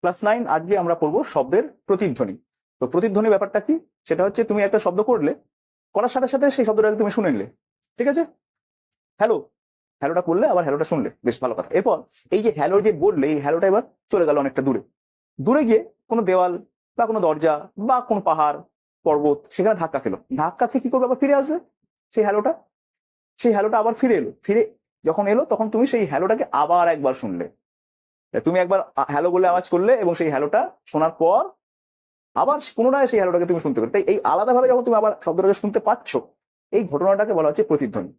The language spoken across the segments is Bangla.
ক্লাস 9 আজকে আমরা পড়বো শব্দের প্রতিধ্বনি। তো প্রতিধ্বনি ব্যাপারটা কি, সেটা হচ্ছে তুমি একটা শব্দ করলে, করার সাথে সাথে সেই শব্দটাকে তুমি শুনে নিলে, ঠিক আছে? হ্যালো, হ্যালোটা করলে আবার হ্যালোটা শুনলে, বেশ ভালো কথা। এরপর এই যে হ্যালো যে বললে, এই হ্যালোটা এবার চলে গেল অনেকটা দূরে, দূরে গিয়ে কোনো দেওয়াল বা কোনো দরজা বা কোনো পাহাড় পর্বত, সেখানে ধাক্কা খেলো। ধাক্কা খেয়ে কি করবে, আবার ফিরে আসবে সেই হ্যালোটা। সেই হ্যালোটা আবার ফিরে এলো, ফিরে যখন এলো তখন তুমি সেই হ্যালোটাকে আবার একবার শুনলে। তুমি একবার হ্যালো বলে আওয়াজ করলে এবং সেই হ্যালোটা শোনার পর আবার পুনরায় সেই হ্যালোটাকে তুমি শুনতে পেলে। তাই এই আলাদাভাবে যখন তুমি আবার শব্দটাকে শুনতে পাচ্ছ, এই ঘটনাটাকে বলা হচ্ছে প্রতিধ্বনি।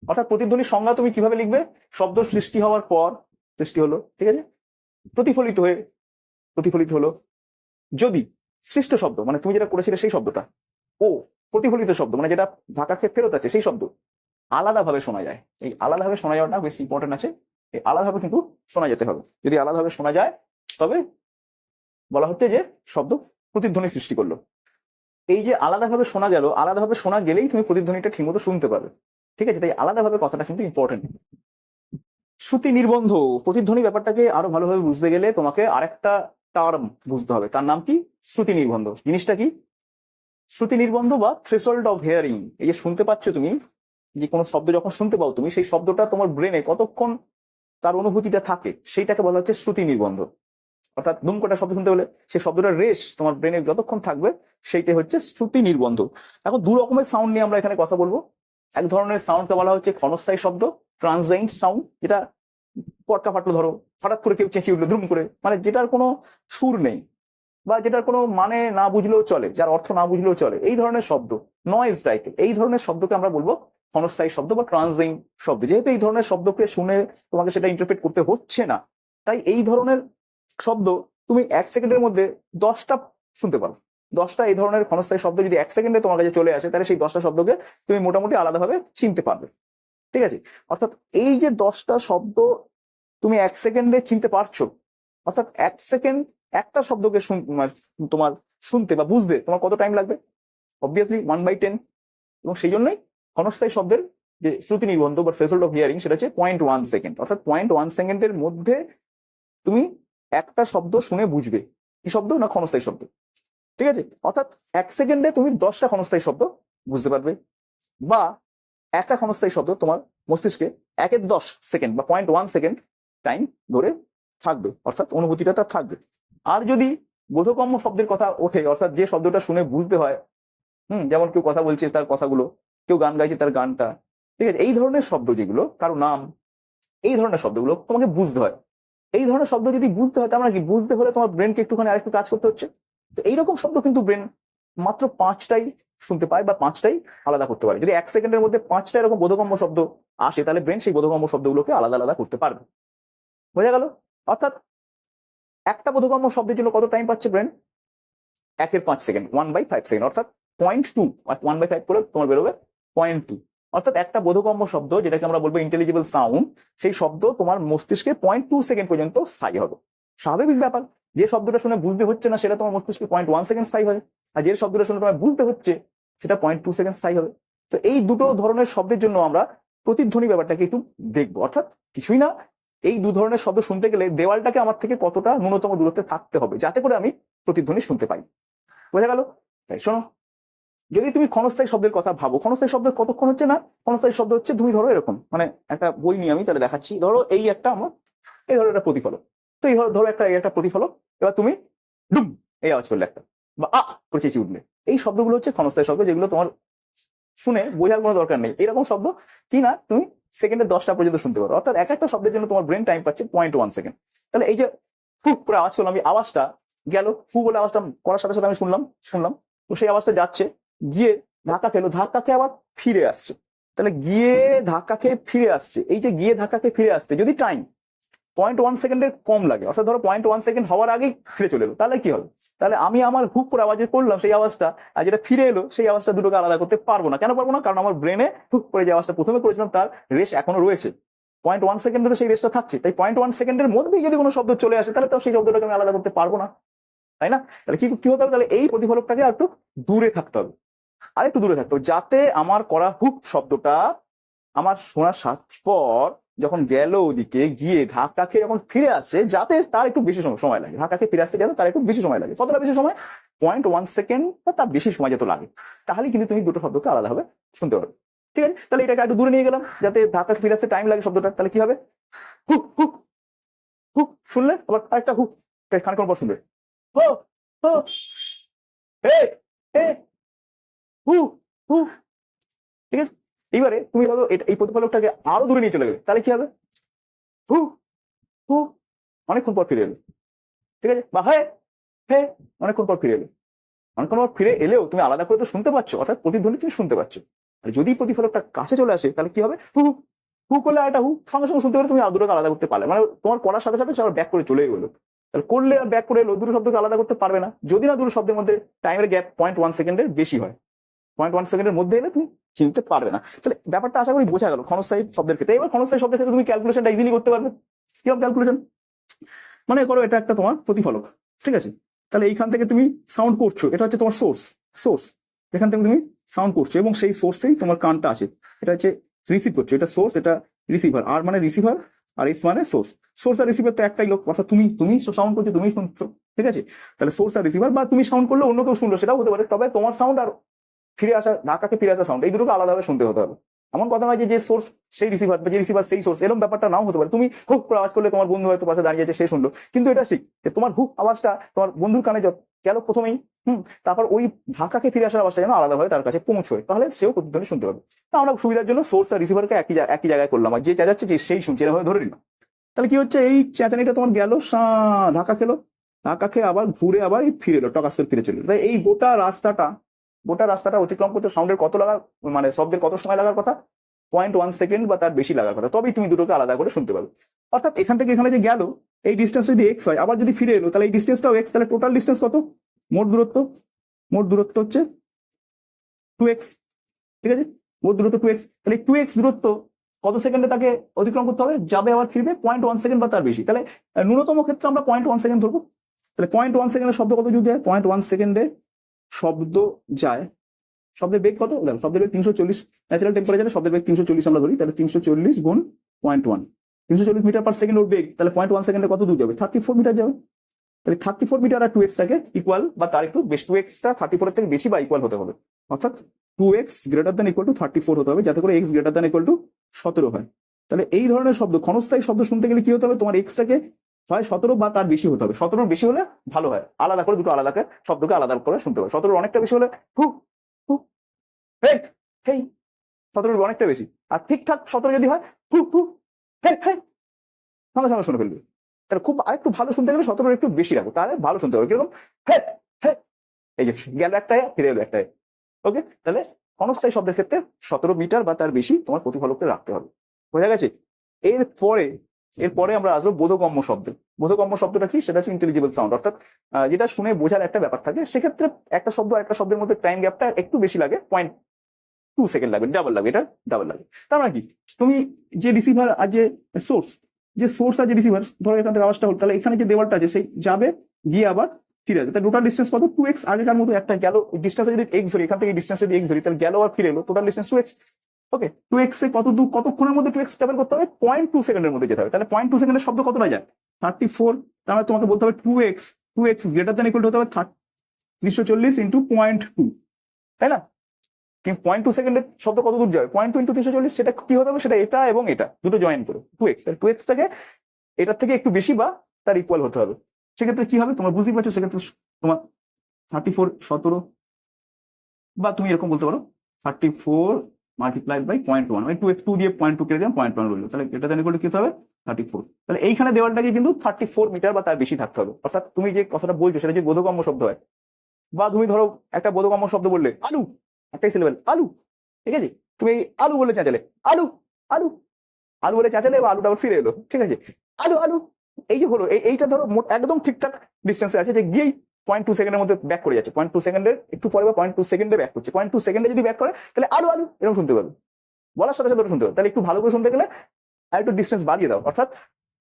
অর্থাৎ প্রতিধ্বনির সংজ্ঞা তুমি কিভাবে লিখবে? শব্দ সৃষ্টি হওয়ার পর, সৃষ্টি হলো, ঠিক আছে, প্রতিফলিত হলো। যদি সৃষ্ট শব্দ মানে তুমি যেটা করেছিলে সেই শব্দটা, ও প্রতিফলিত শব্দ মানে যেটা ধাক্কা খেয়ে ফেরত আছে সেই শব্দ আলাদাভাবে শোনা যায়। এই আলাদাভাবে শোনা যাওয়াটা বেশি ইম্পর্টেন্ট আছে। এই আলাদাভাবে কিন্তু শোনা যেতে হবে। যদি আলাদাভাবে শোনা যায় তবে বলা হচ্ছে যে শব্দ প্রতিধ্বনি সৃষ্টি করলো। এই যে আলাদাভাবে শোনা গেল, আলাদাভাবে শোনা গেলেই তুমি প্রতিধ্বনিটা ঠিকমতো শুনতে পারবে, ঠিক আছে? তাই আলাদাভাবে কথাটা কিন্তু ইম্পর্টেন্ট। শ্রুতি নির্বন্ধ প্রতিধ্বনি ব্যাপারটাকে আরো ভালোভাবে বুঝতে গেলে তোমাকে আরেকটা টার্ম বুঝতে হবে, তার নাম কি? শ্রুতি নির্বন্ধ। জিনিসটা কি? শ্রুতি নির্বন্ধ বা থ্রেশহোল্ড অফ হিয়ারিং। এই যে শুনতে পাচ্ছ তুমি, যে কোনো শব্দ যখন শুনতে পাও তুমি, সেই শব্দটা তোমার ব্রেনে কতক্ষণ তার অনুভূতিটা থাকে, সেইটাকে বলা হচ্ছে শ্রুতি নির্বন্ধ। অর্থাৎ দুম কটা শব্দ শুনতে হলে সেই শব্দটার রেশ তোমার ব্রেনে যতক্ষণ থাকবে, সেইটাই হচ্ছে শ্রুতি নির্বন্ধ। এখন দু রকমের সাউন্ড নিয়ে আমরা এখানে কথা বলবো। এক ধরনের সাউন্ডকে বলা হচ্ছে ক্ষণস্থায়ী শব্দ, ট্রানজিয়েন্ট সাউন্ড, যেটা পটকা ফাটলো, ধরো হঠাৎ করে কেউ চেঁচিয়ে উঠলো দ্রুম করে, মানে যেটার কোনো সুর নেই বা যেটার কোনো মানে না বুঝলেও চলে, যার অর্থ না বুঝলেও চলে, এই ধরনের শব্দ, নয়েজ টাইপের, এই ধরনের শব্দকে আমরা বলবো ক্ষণস্থায়ী শব্দ বা ট্রানজিয়েন্ট শব্দ। যেহেতু এই ধরনের শব্দকে শুনে তোমাকে সেটা ইন্টারপ্রেট করতে হচ্ছে না, তাই এই ধরনের শব্দ তুমি 1 সেকেন্ডের মধ্যে 10টা শুনতে পারো। 10টা এই ধরনের ক্ষণস্থায়ী শব্দ যদি 1 সেকেন্ডে তোমার কাছে চলে আসে, তাহলে সেই 10টা শব্দকে তুমি মোটামুটি আলাদাভাবে চিনতে পারবে, ঠিক আছে? অর্থাৎ এই যে 10টা শব্দ তুমি 1 সেকেন্ডে চিনতে পারছো, অর্থাৎ 1 সেকেন্ড একটা শব্দকে তোমার শুনতে বা বুঝতে তোমার কত টাইম লাগবে? অবভিয়াসলি 1/10। এবং সেই জন্যই ক্ষণস্থায়ী শব্দের যে শ্রুতি নির্বন্ধ বা থ্রেশহোল্ড অফ হিয়ারিং, সেটা হচ্ছে 0.1 সেকেন্ড। অর্থাৎ 0.1 সেকেন্ডের মধ্যে তুমি একটা শব্দ শুনে বুঝবে। কি শব্দ? না ক্ষণস্থায়ী শব্দ, ঠিক আছে? অর্থাৎ 1 সেকেন্ডে তুমি 10টা ক্ষণস্থায়ী শব্দ বুঝতে পারবে, বা একটা ক্ষণস্থায়ী শব্দ তোমার মস্তিষ্কে 1/10 সেকেন্ড বা 0.1 সেকেন্ড টাইম ধরে থাকবে, অর্থাৎ অনুভূতিটা তার থাকবে। আর যদি বোধগম্য শব্দের কথা ওঠে, অর্থাৎ যে শব্দটা শুনে বুঝতে হয়, যেমন কেউ কথা বলছে তার কথাগুলো, কেউ গান গাইছে তার গানটা, ঠিক আছে, এই ধরনের শব্দ যেগুলো, কারো নাম, এই ধরনের শব্দগুলো তোমাকে বুঝতে হয়। এই ধরনের শব্দ যদি বুঝতে হয়, তার মানে কি? বুঝতে হলে তোমার ব্রেনকে একটুখানি আরেকটু কাজ করতে হচ্ছে। তো এইরকম শব্দ কিন্তু ব্রেন মাত্র 5টাই শুনতে পায় বা 5টাই আলাদা করতে পারে। যদি 1 সেকেন্ডের মধ্যে 5টা এরকম বোধগম্য শব্দ আসে, তাহলে ব্রেন সেই বোধগম্য শব্দগুলোকে আলাদা আলাদা করতে পারবে। বোঝা গেল? অর্থাৎ একটা বোধগম্য শব্দের জন্য কত টাইম পাচ্ছে ব্রেন? 1/5 সেকেন্ড, 1/5 সেকেন্ড, অর্থাৎ 0.2 আর 1/5 করে তোমার বেরোবে 0.2। অর্থাৎ একটা বোধগম্য শব্দ, যেটাকে আমরা বলবো ইন্টেলিজিবল সাউন্ড, সেই শব্দ তোমার মস্তিষ্কে 0.2 সেকেন্ড পর্যন্ত স্থায়ী হবে। স্বাভাবিক ব্যাপার, যে শব্দটা শুনে বুঝতে হচ্ছে না সেটা তোমার মস্তিষ্কে 0.1 সেকেন্ড স্থায়ী হবে, আর যে শব্দটা শুনে তোমার বুঝতে হচ্ছে সেটা 0.2 সেকেন্ড স্থায়ী হবে। তো এই দুটো ধরনের শব্দের জন্য আমরা প্রতিধ্বনি ব্যাপারটাকে একটু দেখবো। অর্থাৎ কিছুই না, এই দু ধরনের শব্দ শুনতে গেলে দেওয়ালটাকে আমার থেকে কতটা ন্যূনতম দূরত্বে থাকতে হবে, যাতে করে আমি প্রতিধ্বনি শুনতে পাই। বোঝা গেল? তাই শোনো, যদি তুমি ক্ষণস্থায়ী শব্দের কথা ভাবো, ক্ষণস্থায়ী শব্দ কতক্ষণ হচ্ছে না? ক্ষণস্থায়ী শব্দ হচ্ছে, তুমি ধরো এরকম, মানে একটা বই নিয়ে আমি তাহলে দেখাচ্ছি, ধরো এই একটা আমার, এই ধরো একটা প্রতিফলক, তো এই ধরো একটা প্রতিফলক, এবার তুমি ডুম এই আওয়াজ করলে একটা, বা আ করে চেঁচিয়ে উঠলে, এই শব্দগুলো হচ্ছে ক্ষণস্থায়ী শব্দ, যেগুলো তোমার শুনে বোঝার কোনো দরকার নেই। এরকম শব্দ কি না তুমি সেকেন্ডে 10টা পর্যন্ত শুনতে পারো। অর্থাৎ একটা শব্দের জন্য তোমার ব্রেন টাইম পাচ্ছে 0.1 সেকেন্ড। তাহলে এই যে ফু করে আওয়াজ করলাম, এই আওয়াজটা গেল, ফু বলে আওয়াজটা করার সাথে সাথে আমি শুনলাম, তো সেই আওয়াজটা যাচ্ছে, গিয়ে ধাক্কা খেলো, ধাক্কা খেয়ে আবার ফিরে আসছে। তাহলে গিয়ে ধাক্কা খেয়ে ফিরে আসছে, এই যে গিয়ে ধাক্কা খেয়ে ফিরে আসতে যদি টাইম 0.1 সেকেন্ডের কম লাগে, অর্থাৎ ধরো 0.1 সেকেন্ড হওয়ার আগেই ফিরে চলে এলো, তাহলে কি হবে? তাহলে আমি আমার হুক করে আওয়াজ করলাম সেই আওয়াজটা, আর যেটা ফিরে এলো সেই আওয়াজটা, দুটোকে আলাদা করতে পারবো না। কেন পারবো না? কারণ আমার ব্রেনে হুক করে যে আওয়াজটা প্রথমে করেছিলাম তার রেশ এখনো রয়েছে, 0.1 সেকেন্ড ধরে সেই রেশটা থাকছে। তাই 0.1 সেকেন্ডের মধ্যেই যদি কোনো শব্দ চলে আসে, তাহলে তো সেই শব্দটাকে আমি আলাদা করতে পারবো না, তাই না? তাহলে কি হতে হবে? তাহলে এই প্রতিফলকটাকে একটু দূরে থাকতে হবে, আর একটু দূরে থাকতে হবে, যাতে আমার করা হুক শব্দটা আমার শোনার পর যখন গেল ওদিকে গিয়ে ধাক্কা খেয়ে যখন ফিরে আসছে, যাতে তার একটু বেশি সময় লাগে, ধাক্কা খেয়ে ফিরে আসতে যাতে তার একটু বেশি সময় লাগে। কতটা বেশি সময়? 0.1 সেকেন্ড বা তার বেশি সময় যত লাগে, তাহলে কিন্তু তুমি দুটো শব্দকে আলাদাভাবে শুনতে পারবে। ঠিক আছে, তাহলে এটাকে একটু দূরে নিয়ে গেলাম যাতে ধাক্কা ফিরে আসতে টাইম লাগে শব্দটা। তাহলে কি হবে? হু হু হু, শুনলে আবার আরেকটা হু, খানিকক্ষণ পর শুনবে হো হো, হে হে, হু হু। ঠিক আছে, এইবারে তুমি ধরো এই প্রতিফলকটাকে আরো দূরে নিয়ে চলে গেলে, তাহলে কি হবে? হু হু, অনেকক্ষণ পর ফিরে এলো। ঠিক আছে, বা হে হে, অনেকক্ষণ পর ফিরে এলো। অনেকক্ষণ পর ফিরে এলেও তুমি আলাদা করে তো শুনতে পাচ্ছ, অর্থাৎ প্রতিধ্বনি তুমি শুনতে পাচ্ছ। আর যদি প্রতিফলকটা কাছে চলে আসে তাহলে কি হবে? হু হু করলে একটা হু সঙ্গে সঙ্গে শুনতে পারে, তুমি আর দুটোকে আলাদা করতে পারলে, মানে তোমার পড়ার সাথে সাথে সবার ব্যাক করে চলে গেলো। তাহলে করলে আর ব্যাক করে এলো, দুটো শব্দকে আলাদা করতে পারবে না, যদি না দুটো শব্দের মধ্যে টাইমের গ্যাপ 0.1 সেকেন্ডের বেশি হয়। 0.1 সেকেন্ডের মধ্যে এলে তুমি চিনতে পারবে না। তাহলে ব্যাপারটা আশা করি বোঝা গেল ক্ষণস্থায়ী শব্দের ক্ষেত্রে। এবার ক্ষণস্থায়ী শব্দের ক্ষেত্রে তুমি ক্যালকুলেশনটা ইজিলি করতে পারবে। কিরকম ক্যালকুলেশন? মনে করো এটা একটা তোমার প্রতিফলক, ঠিক আছে, তাহলে এইখান থেকে তুমি সাউন্ড করছো, এটা হচ্ছে তোমার সোর্স, এখান থেকে তুমি সাউন্ড করছো এবং সেই সোর্সেই তোমার কানটা আছে, এটা হচ্ছে রিসিভ করছো, এটা সোর্স, এটা রিসিভার, আর মানে রিসিভার আর এস মানে সোর্স আর রিসিভার তো একটাই লোক, অর্থাৎ তুমি সাউন্ড করছো, তুমি শুনছো। ঠিক আছে, তাহলে সোর্স আর রিসিভার, বা তুমি সাউন্ড করলে অন্য কেউ শুনলো সেটাও হতে পারে, তবে তোমার সাউন্ড আর ফিরে আসা ধাক্কাকে ফিরে আসা সাউন্ড, এই দুটোকে আলাদাভাবে শুনতে হতে হবে। এমন কথা নয় যে সোর্স সেই রিসিভার বা যে রিসিভার সেই সোর্স, এরকম ব্যাপারটা নাও হতে পারে। তুমি হুক করে আওয়াজ করলে তোমার বন্ধু হয়তো পাশে দাঁড়িয়ে আছে, সে শুনলো, কিন্তু এটা ঠিক যে তোমার হুক আওয়াজটা তোমার বন্ধুর কানে গেল প্রথমেই, তারপর ওই ধাক্কাকে ফিরে আসার আওয়াজটা যেন আলাদাভাবে তার কাছে পৌঁছয়, তাহলে সেও প্রতিধ্বনি শুনতে পাবে। তা আমরা সুবিধার জন্য সোর্স আর রিসিভারকে একই জায়গায় করলাম, আর যে চেঁচাচ্ছে যে সেই শুনছে এরকম ধরে নিলাম। তাহলে কি হচ্ছে, এই চেঁচানিটা তোমার গেল, ধাক্কা খেলো, ধাক্কা খেয়ে আবার ঘুরে আবার ফিরে এলো, টকাস করে ফিরে চলে এলো। তাই এই গোটা রাস্তাটা অতিক্রম করতে সাউন্ডের কত লাগা, মানে শব্দের কত সময় লাগার কথা? 0.1 সেকেন্ড বা তার বেশি লাগার কথা, তবেই তুমি দুটোকে আলাদা করে শুনতে পাবে। অর্থাৎ এখান থেকে এখানে যে গেল, এই ডিস্টেন্স যদি এক্স হয়, আবার যদি ফিরে এলো তাহলে এই ডিস্টেন্সটাও এক্স, তাহলে টোটাল ডিস্টেন্স কত? মোট দূরত্ব হচ্ছে 2x। ঠিক আছে, মোট দূরত্ব 2x, তাহলে 2x দূরত্ব কত সেকেন্ডে তাকে অতিক্রম করতে হবে? যাবে আবার ফিরবে 0.1 সেকেন্ড বা তার বেশি, তাহলে ন্যূনতম ক্ষেত্রে আমরা 0.1 সেকেন্ড ধরবো। তাহলে 0.1 সেকেন্ডে শব্দ কত দূর যায়? 0.1 সেকেন্ডে শব্দ যায়, শব্দের বেগ কত? দেখো, শব্দের বেগ 340, ন্যাচারাল টেম্পারেচারে শব্দের বেগ 340 আমরা ধরি, তাহলে 340 গুণ 0.1, 340 মিটার পার সেকেন্ড ওর বেগ, তাহলে 0.1 সেকেন্ডে কত দূর যাবে? 34 মিটার যাবে। তাহলে 34 মিটার আর 2x টাকে ইকুয়াল বা তার একটু বেশি, 2xটা 34 থেকে বেশি বা ইকুয়াল হতে হবে, অর্থাৎ 2x greater than equal to 34 হতে হবে, যাতে করে x greater than equal to 17 হয়। তাহলে এই ধরনের শব্দ, ক্ষণস্থায়ী শব্দ শুনতে গেলে কি হতে হবে? তোমার এক্সটাকে হয় 17 বা তার বেশি হতে হবে। 17 বেশি হলে ভালো হয়, আলাদা করে দুটো আলাদা শব্দকে আলাদা করে শুনতে হবে। 17 অনেকটা বেশি হলে হু হু হেই হেই, 17 অনেকটা বেশি। আর ঠিকঠাক 17 যদি হয় হু হু হে হে, সঙ্গে সঙ্গে শুনে ফেলবে। তাহলে খুব আরেকটু ভালো শুনতে গেলে 17 একটু বেশি রাখো, তাহলে ভালো শুনতে হবে। কিরকম? হে হে, এই যে গেল একটায় ফিরে এলো একটায়। ওকে, তাহলে ক্ষণস্থায়ী শব্দের ক্ষেত্রে 17 মিটার বা তার বেশি তোমার প্রতিফলককে রাখতে হবে। বোঝা গেছে? এরপরে আমরা আসবো বোধগম্য শব্দে। বোধগম্য শব্দটা কি? সেটা হচ্ছে ইন্টেলিজিবল সাউন্ড, অর্থাৎ যেটা শুনে বোঝার একটা ব্যাপার থাকে। সেক্ষেত্রে একটা শব্দ আর একটা শব্দের মধ্যে টাইম গ্যাপটা একটু বেশি লাগে, 0.2 সেকেন্ড লাগবে, ডাবল লাগবে, এটা ডাবল লাগবে। তার মানে কি, তুমি যে রিসিভার আর সোর্স আর যে রিসিভার, ধরো এখান থেকে আওয়াজটা হল, তাহলে এখানে যে দেওয়ালটা আছে সেই যাবে, গিয়ে আবার ফিরে আসবে, তার টোটাল ডিস্টেন্স কত? 2x। আগেকার মতো একটা গেল ডিস্টেন্স যদি x ধরি, এখান থেকে ডিস্টেন্স যদি x ধরি, তাহলে গেল আর ফিরে এলো, টোটাল ডিস্টেন্স 2x। ওকে, 2x এ কতক্ষণের মধ্যে 2x ট্রাভেল করতে হবে? 0.2 সেকেন্ডের মধ্যে যেতে হবে। তাহলে 0.2 সেকেন্ডের শব্দ কতটা যায়? 34। তার মানে তোমাকে বলতে হবে 2x গ্রেটার দ্যান ইকুয়াল হতে হবে 340 ইন্টু 0.2, তাই না? কিন্তু 0.2 সেকেন্ডের শব্দ কত দূর যাবে? 0.2 ইন্টু 340, সেটা কি হতে হবে? সেটা এটা এবং এটা দুটো জয়েন করে 2x, তাহলে 2xটাকে এটার থেকে একটু বেশি বা তার ইকুয়াল হতে হবে। সেক্ষেত্রে কি হবে তোমরা বুঝতেই পারছো, সেক্ষেত্রে তোমার 34 17, বা তুমি এরকম বলতে পারো 34 মাল্টিপ্লাইড বাই 0.1, মানে 2 দিয়ে 0.2 কেটে দিলাম, 0.1 রইলো, তাহলে এটা জানি করলে কি হতে হবে? 34। তাহলে এইখানে দেওয়ালটাকে কিন্তু 34 মিটার বা তার বেশি থাকতে হবে। অর্থাৎ তুমি যে কথাটা বলছো সেটা যে বোধগম্য শব্দ হয়, বা তুমি ধরো একটা বোধগম্য শব্দ বললে, আলু, একটাই সিলেবেল আলু, ঠিক আছে, তুমি এই আলু বলে চেঁচালে, আলু আলু আলু বলে চেঁচালে, বা আলুটা আবার ফিরে এলো, ঠিক আছে, আলু আলু, এই যে হলো, এইটা ধরো একদম ঠিকঠাক ডিস্টেন্সে আছে, যে গিয়েই 0.2 সেকেন্ডের মধ্যে ব্যাক করে যাচ্ছে, 0.2 সেকেন্ডের একটু পরে বা 0.2 সেকেন্ডে ব্যাক করছে। 0.2 সেকেন্ডে যদি ব্যাক করে তাহলে আলু আলু এরকম শুনতে পাবে, বলার সাথে সাথে শুনতে পাবে। তাহলে একটু ভালো করে শুনতে গেলে আর একটু ডিস্টেন্স বাড়িয়ে দাও, অর্থাৎ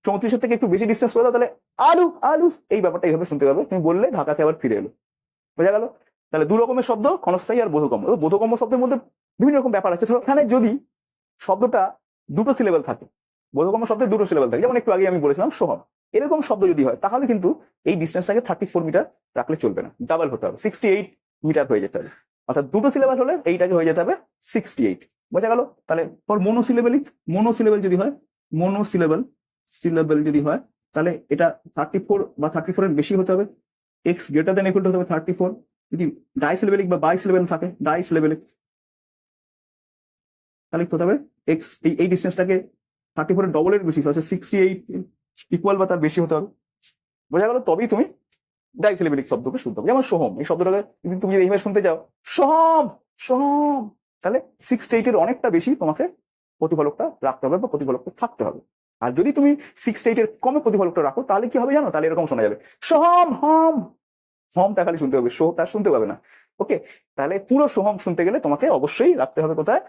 34 থেকে একটু বেশি ডিস্টেন্স করে দাও, তাহলে আলু আলু, এই ব্যাপারটা এইভাবে শুনতে পাবে। তুমি বললে ঢাকাতে আবার ফিরে এলো, বোঝা গেল? তাহলে দু রকমের শব্দ, ক্ষণস্থায়ী আর বোধগম্য। বোধগম্য শব্দের মধ্যে বিভিন্ন রকম ব্যাপার আছে। ধরো এখানে যদি শব্দটা দুটো সিলেবেল থাকে, বোধগম্য শব্দের দুটো সিলেবাল থাকে, যেমন একটু আগে আমি বলেছিলাম সোহম। এরকম শব্দ যদি হয় তাহলে কিন্তু এই ডিস্টেন্সটাকে 34 মিটার রাখলে চলবে না, ডাবল হতে হবে, 68 মিটার হয়ে যেতে হবে। অর্থাৎ দুটো সিলেবাল হলে এইটাকে হয়ে যেতে হবে 68। বোঝা গেল? তাহলে মনোসিলেবেলিক, মনোসিলেবেল যদি হয়, মনোসিলেবেল সিলেবেল যদি হয় তাহলে এটা 34 বা 34 এর বেশি হতে হবে, x greater than equal to হতে হবে 34। যদি ডাইসিলেবেলিক বা বাইসিলেবেল থাকে, ডাইসিলেবেলিক, তাহলে কি হতে হবে, এক্স এই ডিস্টেন্সটাকে 34 এর ডবলের বেশি, 68 ইকুয়াল বা তার বেশি হতে হবে। বোঝা গেল? তবেই তুমি ডাইসিলেবেলিক শব্দকে শুনতে হবে। যেমন সোহম, এই শব্দটাকে তুমি যদি এইভাবে শুনতে যাও, সোহম সোহম, তাহলে 68 এর অনেকটা বেশি তোমাকে প্রতিফলকটা রাখতে হবে বা প্রতিফলকটা থাকতে হবে। আর যদি তুমি 68 এর কমে প্রতিফলকটা রাখো তাহলে কি হবে জানো? তাহলে এরকম শোনা যাবে, সোহম হম, হমটা খালি শুনতে হবে, সোহটা শুনতে পাবে না। ওকে, তাহলে পুরো সোহম শুনতে গেলে তোমাকে অবশ্যই রাখতে হবে কোথায়,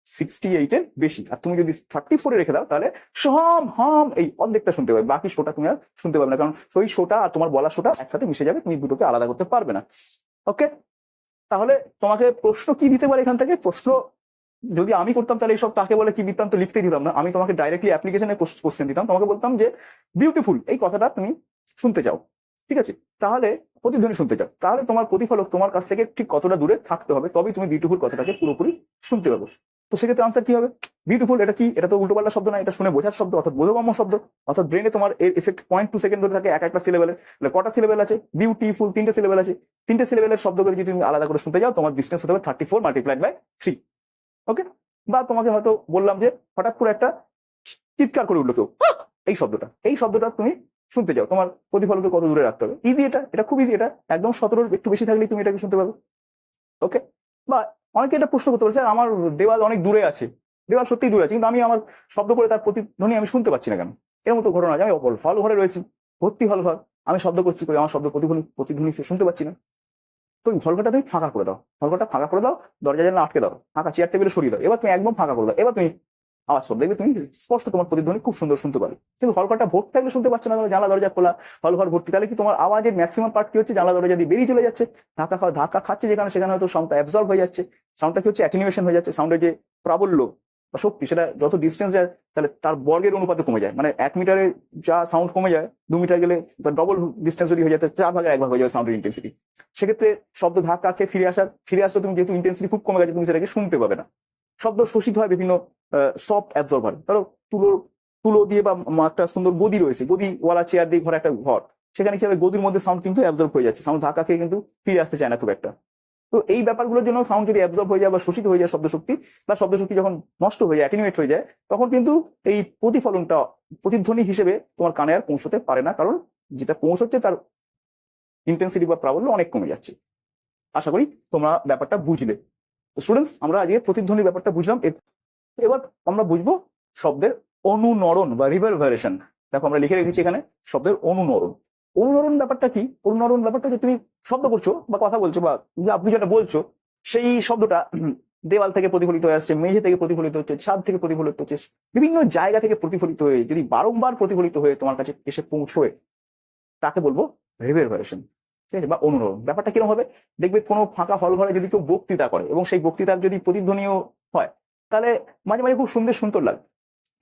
68 এর বেশি। আর তুমি যদি 34 এ রেখে দাও তাহলে সোহম হম এই অর্ধেকটা শুনতে পাবে, বাকি শোটা তুমি আর শুনতে পাবে না, কারণ ওই শোটা আর তোমার বলা শোটা একসাথে মিশে যাবে, তুমি দুটোকে আলাদা করতে পারবে না। ওকে, তাহলে তোমাকে প্রশ্ন কি দিতে পারে এখান থেকে? প্রশ্ন যদি আমি করতাম তাহলে এইসব কাকে বলে কি বৃত্তান্ত লিখতে দিতাম না, আমি তোমাকে ডাইরেক্টলি অ্যাপ্লিকেশনে কোশ্চেন দিতাম, তোমাকে বলতাম যে বিউটিফুল এই কথাটা তুমি শুনতে চাও, ঠিক আছে, তাহলে প্রতিধ্বনি শুনতে চাও, তাহলে তোমার প্রতিফলক তোমার কাছ থেকে ঠিক কতটা দূরে থাকতে হবে, তবেই তুমি বিউটিফুল কথাটাকে পুরোপুরি শুনতে পাবে। তো সেক্ষেত্রে আনসার কি হবে? বিউটিফুল এটা কি? এটা তো উল্টোপাল্টা শব্দ না, এটা শুনে বোঝার শব্দ, অর্থাৎ বোধগম্য শব্দ, অর্থাৎ ব্রেনে তোমার এর এফেক্ট 0.2 সেকেন্ড ধরে থাকে এক একটা সিলেবেলে। কটা সিলেবেল আছে? বিউটিফুল 3টে সিলেবেল আছে, 3টে সিলেবেলের শব্দকে যদি তুমি আলাদা করে শুনতে যাও তোমার ডিস্টেন্স হতে হবে 34 মাল্টিপ্লাইড বাই 3। ওকে, বা তোমাকে হয়তো বললাম যে হঠাৎ করে একটা চিৎকার করে উঠলো কেউ, এই শব্দটা তুমি শুনতে যাও, তোমার প্রতিফলকে কত দূরে রাখতে হবে? ইজি, এটা খুব ইজি, এটা একদম 17 একটু বেশি থাকলেই তুমি এটাকে শুনতে পাবে। ওকে, বা অনেকে এটা প্রশ্ন করতে পারে, স্যার আমার দেওয়াল অনেক দূরে আছে, দেওয়াল সত্যিই দূরে আছে, কিন্তু আমি আমার শব্দ করে তার প্রতিধ্বনি আমি শুনতে পাচ্ছি না কেন? এর মতো ঘটনা আছে, আমি হল ঘরে রয়েছি, ভর্তি হল ঘর, আমি শব্দ করছি, আমার শব্দ প্রতিধ্বনি শুনতে পাচ্ছি না, তো ওই হলঘরটা তুমি ফাঁকা করে দাও, হলঘরটা ফাঁকা করে দাও, দরজা জানলা আটকে দাও, ফাঁকা চেয়ার টেবিলে সরিয়ে দাও, এবার তুমি একদম ফাঁকা করে দাও, এবার তুমি আওয়াজ করো, দেখবে তুমি স্পষ্ট তোমার প্রতিধ্বনি খুব সুন্দর শুনতে পাবে। কিন্তু হলঘরটা ভর্তি থাকলে শুনতে পাচ্ছ না, জানলা দরজা খোলা, হলঘর ভর্তি, তাহলে কি তোমার আওয়াজের ম্যাক্সিমাম পার্ট কি হচ্ছে, জানলা দরজা দিয়ে বেরিয়ে চলে যাচ্ছে, ধাক্কা খাচ্ছে যেখানে, সেখানে হয়তো সাউন্ডটা অ্যাবজর্ব হয়ে যাচ্ছে, সাউন্ডটা কি হচ্ছে, অ্যাটেনুয়েশন হয়ে যাচ্ছে, সাউন্ডের যে প্রাবল্য বা শক্তি সেটা যত ডিস্টেন্স যায় তাহলে তার বর্গের অনুপাতে কমে যায়, মানে 1 মিটারে যা সাউন্ড কমে যায় 2 মিটার গেলে তার ডবল ডিস্টেন্স যদি হয়ে যায় 4 ভাগের 1 ভাগ হয়ে যাবে সাউন্ডের ইন্টেন্সিটি। সেক্ষেত্রে শব্দ ধাক্কা খেয়ে ফিরে আসলে তুমি যেহেতু ইন্টেন্সিটি খুব কমে গেছে তুমি সেটাকে শুনতে পাবে না। শব্দ শোষিত হয় বিভিন্ন সফট অ্যাবজর্ভার, ধরো তুলো দিয়ে বা একটা সুন্দর গদি রয়েছে, গদিওয়ালা চেয়ার দিয়ে ঘরে একটা ঘর, সেখানে কি হবে, গদির মধ্যে সাউন্ড কিন্তু অ্যাবজর্ব হয়ে যাচ্ছে, সাউন্ড ধাক্কা খেয়ে কিন্তু ফিরে আসতে চায় না খুব একটা। তো এই ব্যাপারগুলোর জন্য সাউন্ড যদি অ্যাবজর্ব হয়ে যায় বা শোষিত হয়ে যায় শব্দশক্তি, বা শব্দশক্তি যখন নষ্ট হয়ে যায়, অ্যাটেনুয়েট হয়ে যায়, তখন কিন্তু এই প্রতিফলনটা প্রতিধ্বনি হিসেবে তোমার কানে আর পৌঁছতে পারে না, কারণ যেটা পৌঁছচ্ছে তার ইন্টেন্সিটি বা প্রাবল্য অনেক কমে যাচ্ছে। আশা করি তোমরা ব্যাপারটা বুঝলে। স্টুডেন্টস, আমরা আজকে প্রতিধ্বনির ব্যাপারটা বুঝলাম, এবার আমরা বুঝবো শব্দের অনুনরণ বা রিভারভারেশন। দেখো আমরা লিখে রেখেছি এখানে শব্দের অনুনরণ। অনুনরণ ব্যাপারটা কি? অনুনরণ ব্যাপারটা যে তুমি শব্দ করছো বা কথা বলছো বা আপনি যেটা বলছো সেই শব্দটা দেওয়াল থেকে প্রতিফলিত হয়ে আসছে, মেঝে থেকে প্রতিফলিত হচ্ছে, ছাদ থেকে প্রতিফলিত হচ্ছে, বিভিন্ন জায়গা থেকে প্রতিফলিত হয়ে যদি বারংবার প্রতিফলিত হয়ে তোমার কাছে এসে পৌঁছয় তাকে বলবো রিভারভারেশন, ঠিক আছে, বা অনুনরণ। ব্যাপারটা কিরকম হবে? দেখবে কোনো ফাঁকা হল ঘরে যদি কেউ বক্তৃতা করে এবং সেই বক্তৃতার যদি প্রতিধ্বনিও হয় তাহলে মাঝে মাঝে খুব সুন্দর লাগে,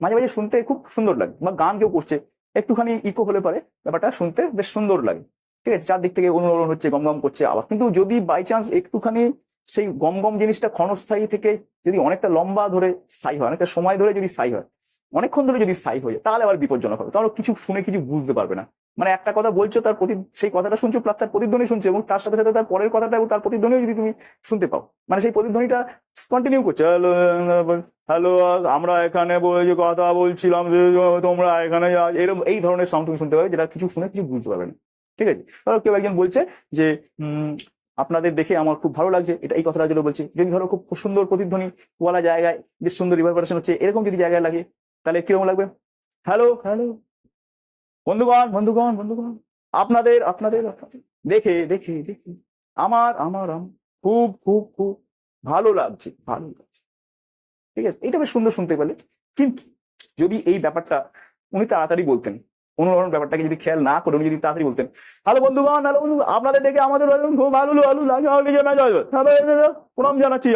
মাঝে মাঝে শুনতে খুব সুন্দর লাগে, বা গান কেউ করছে একটুখানি ইকো হলে পারে ব্যাপারটা শুনতে বেশ সুন্দর লাগে, ঠিক আছে, চারদিক থেকে অনুরণ হচ্ছে, গম করছে আবার। কিন্তু যদি বাই চান্স একটুখানি সেই গম জিনিসটা ক্ষণস্থায়ী থেকে যদি অনেকটা লম্বা ধরে স্থায়ী হয়, অনেকটা সময় ধরে যদি স্থায়ী হয়, অনেকক্ষণ ধরে যদি স্থায়ী হয়ে যায় তাহলে আবার বিপজ্জনক হবে, তাহলে কিছু শুনে কিছু বুঝতে পারবে না। মানে একটা কথা বলছো, তার সেই কথাটা শুনছো প্লাস তার প্রতিধ্বনি শুনছো, এবং তার সাথে সাথে তার পরের কথাটা এবং তার প্রতিধ্বনিও যদি তুমি শুনতে পাও, মানে সেই প্রতিধ্বনিটা কন্টিনিউ করছে, হ্যালো আমরা এখানে কথা বলছিলাম, তোমরা এখানে, এরকম এই ধরনের সাউন্ড তুমি শুনতে পাবে, যেটা কিছু শুনে কিছু বুঝতে পারবে না, ঠিক আছে। ধরো কেউ একজন বলছে যে আপনাদের দেখে আমার খুব ভালো লাগছে, এটা এই কথাটা যেটা বলছে, যদি ধরো খুব সুন্দর প্রতিধ্বনি ওয়ালা জায়গায় বেশ সুন্দর রিভারভারেশন হচ্ছে, এরকম যদি জায়গায় লাগে তাহলে কিরকম লাগবে? হ্যালো হ্যালো বন্ধুগণ আপনাদের আপনাদের দেখে দেখে দেখে আমার খুব খুব খুব ভালো লাগছে, ঠিক আছে, এটা বেশ সুন্দর শুনতে পেলে। কিন্তু যদি এই ব্যাপারটা উনি তাড়াতাড়ি বলতেন, অনুরণন ব্যাপারটাকে যদি খেয়াল না করে উনি যদি তাড়াতাড়ি বলতেন, হ্যালো বন্ধু আপনাদের দেখে আমাদের খুব ভালো লাগে, প্রণাম জানাচ্ছি,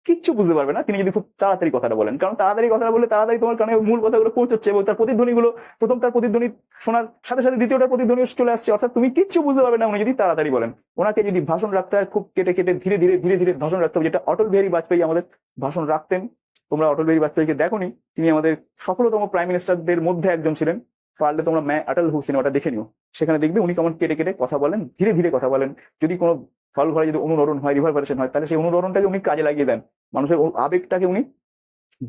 কিচ্ছু বুঝতে পারবে না তিনি যদি খুব তাড়াতাড়ি কথাটা বলেন, কারণ তাড়াতাড়ি কথাটা বলে তাড়াতাড়ি তোমার কানে মূল কথাগুলো পৌঁছচ্ছে এবং তার প্রতিধ্বনিগুলো প্রথমটার প্রতিধ্বনি শোনার সাথে সাথে দ্বিতীয়টার প্রতিধ্বনি চলে আসছে, অর্থাৎ তুমি কিচ্ছু বুঝতে পারবে না উনি যদি তাড়াতাড়ি বলেন। ওনাকে যদি ভাষণ রাখতে হয় খুব কেটে কেটে ধীরে ধীরে ধীরে ধীরে ভাষণ রাখতে হবে, যেটা অটল বিহারী বাজপেয়ী আমাদের ভাষণ রাখতেন। তোমরা অটল বিহারী বাজপেয়ীকে দেখোনি, তিনি আমাদের সফলতম প্রাইম মিনিস্টারদের মধ্যে একজন ছিলেন। পারলে তোমরা ম্যায় অটল হু সিনেমাটা দেখে নিও, সেখানে দেখবে উনি কেমন কেটে কেটে কথা বলেন, ধীরে ধীরে কথা বলেন। যদি কোনো হল ঘরে যদি অনুরণন হয়, রিভারভারেশন হয়, তাহলে সেই অনুরণনটাকে উনি কাজে লাগিয়ে দেন, মানুষের আবেগটাকে উনি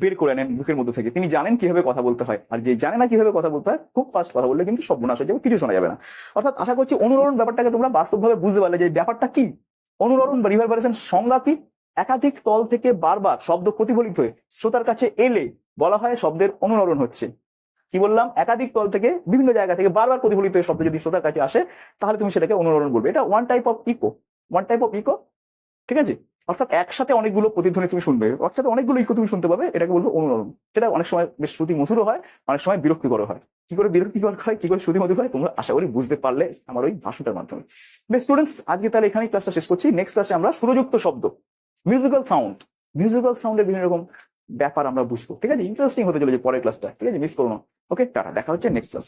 বের করে নেন বুকের মধ্যে থেকে। তিনি জানেন কিভাবে কথা বলতে হয়, আর যে জানে না কিভাবে কথা বলতে হয় খুব ফাস্ট কথা বললে কিন্তু সর্বনাশ হয়ে যাবে, কিছু শোনা যাবে না। অর্থাৎ আশা করছি অনুরণন ব্যাপারটাকে তোমরা বাস্তবভাবে বুঝতে পারলে যে ব্যাপারটা কি। অনুরণন বা রিভারভারেশন সংজ্ঞা কি? একাধিক তল থেকে বারবার শব্দ প্রতিফলিত হয়ে শ্রোতার কাছে এলে বলা হয় শব্দের অনুরণন হচ্ছে। কি বললাম? একাধিক তল থেকে বিভিন্ন জায়গা থেকে বারবার প্রতিফলিত হয়ে শব্দ যদি শ্রোতার কাছে আসে তাহলে তুমি সেটাকে অনুরণন বলবে। এটা ওয়ান টাইপ অফ ইকো, ঠিক আছে? অর্থাৎ একসাথে অনেকগুলো প্রতিধ্বনি তুমি শুনবে, অর্থাৎ অনেকগুলো ইকো তুমি শুনতে পাবে, এটাকে বলবো অনুরণন। সেটা অনেক সময় বেশ শ্রুতি মধুর হয়, অনেক সময় বিরক্তিকর হয়। কি করে বিরক্তিকর হয়, কি করে শ্রুতি মধুর হয়, তোমরা আশা করি বুঝতে পারলে আমার ওই ভাষণটার মাধ্যমে। বেশ স্টুডেন্টস, আজকে তাহলে এখানেই ক্লাসটা শেষ করছি। নেক্সট ক্লাসে আমরা সুরযুক্ত শব্দ, মিউজিক্যাল সাউন্ডের বিভিন্ন রকম ব্যাপার আমরা বুঝবো, ঠিক আছে? ইন্টারেস্টিং হতে চলেছে পরের ক্লাসটা, ঠিক আছে? মিস করো না। ওকে, টাটা, দেখা হচ্ছে নেক্সট ক্লাস।